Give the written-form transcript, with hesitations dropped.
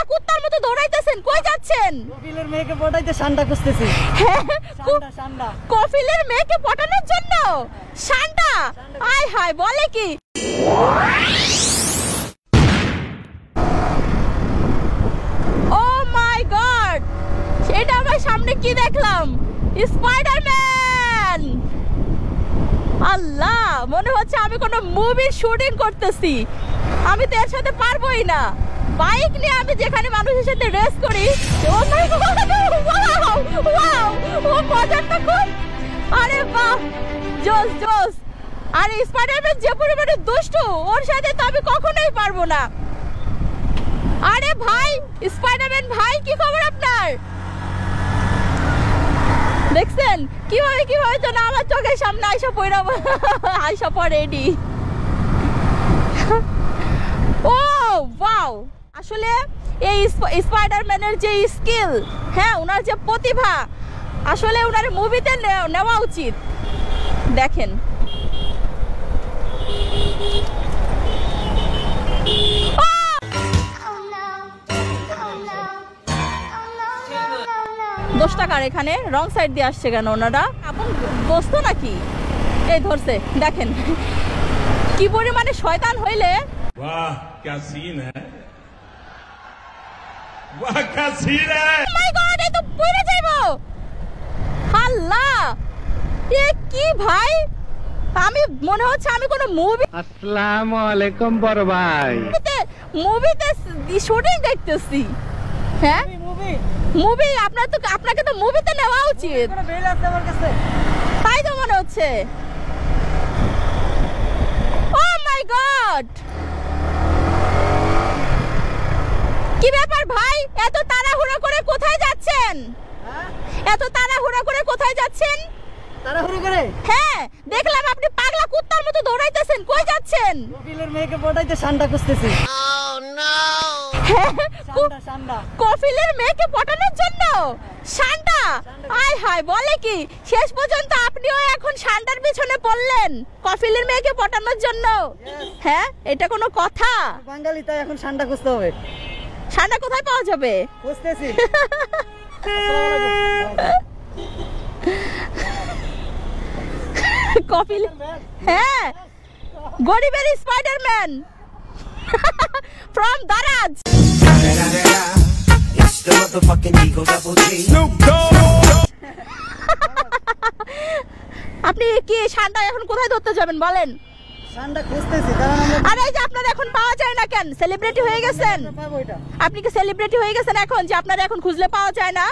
পাগলা কুত্তার মতো দৌড়াইতেছেন, কই যাচ্ছেন? কফিলের মেয়েকে পটাইতে সান্ডা খুঁজতেছি। সান্ডা কফিলের মেয়েকে পটানোর জন্য সান্ডা? আয় হায়, বলে কি? ও মাই গড, এটা আমার সামনে কি দেখলাম? স্পাইডারম্যান! আল্লাহ, মনে হচ্ছে আমি কোনো মুভির শুটিং করতেছি। আমি তো এর সাথে পারবোই না। বাইক নিয়ে আমি যেখানে মানুষের সাথে রেস করি, ও মাই গড, ওয়াও ওয়াও, ও মজাটা খুব। আরে বাহ, জোস জোস। আরে স্পাইডারম্যান যে পরিমাণে দুষ্টু, ওর সাথে তো আমি কখনোই পারবো না। আরে ভাই, স্পাইডারম্যান ভাই, কি খবর আপনার? দেখছেন কিভাবে কিভাবে যেন আমার চোখের সামনে আইসা পড়েনি। ও ওয়াও, আসলে এই স্পাইডারম্যানের যে স্কিল, হ্যাঁ, ওনার যে প্রতিভা, আসলে ওনার মুভিতে নেওয়া উচিত। দেখেন, দোষটা কার এখানে? রং সাইড দিয়ে আসছে কেন ওনারা? আপন দোস্ত নাকি? এই ধরছে, দেখেন কি পরিমাণে শয়তান হইলে। वाह क्या सीन है, वाह क्या सीन है। ও মাই গড, এই তো পড়ে যাইবো। আল্লাহ, এ কি ভাই? আমি মনে হচ্ছে আমি কোন মুভি, আসসালামু আলাইকুম বড় ভাই, মুভিতে শুটিং দেখতেছি। হ্যাঁ, মুভি। আপনাকে তো মুভিতে নেওয়া উচিত। তাই তো মনে হচ্ছে। ও মাই গড, কি ব্যাপার ভাই? এত তাড়াহুড়ো করে কোথায় যাচ্ছেন? এত তাড়াহুড়ো করে কোথায় যাচ্ছেন? তাড়াহুড়ো করে? হ্যাঁ, দেখলাম আপনি পাগলা কুত্তার মতো দৌড়াইতেছেন, কই যাচ্ছেন? কফিলের মেয়েকে পটাইতে সান্ডা খুঁজতেছি। সান্ডা কফিলের মেয়েকে পটানোর জন্য সান্ডা? আয় হায়, বলে কি? শেষ পর্যন্ত আপনিও এখন সান্ডার পিছনে পড়লেন কফিলের মেয়েকে পটানোর জন্য? হ্যাঁ, এটা কোনো কথা? বাঙালি, তাই এখন সান্ডা খুঁজতে হবে। সান্ডা কোথায় পাওয়া যাবে? খুঁজতেছি। কফিল, হ্যাঁ, গরিবের স্পাইডারম্যান ফ্রম দারাজ। আপনি কি সান্ডা এখন কোথায় ধরতে যাবেন বলেন? সান্ডা খুঁজতেছি। আর এই যে আপনার এখন পাওয়া যায় না কেন? সেলিব্রিটি হয়ে গেছেন? আপনি কি সেলিব্রিটি হয়ে গেছেন এখন যে আপনার এখন খুঁজলে পাওয়া যায় না?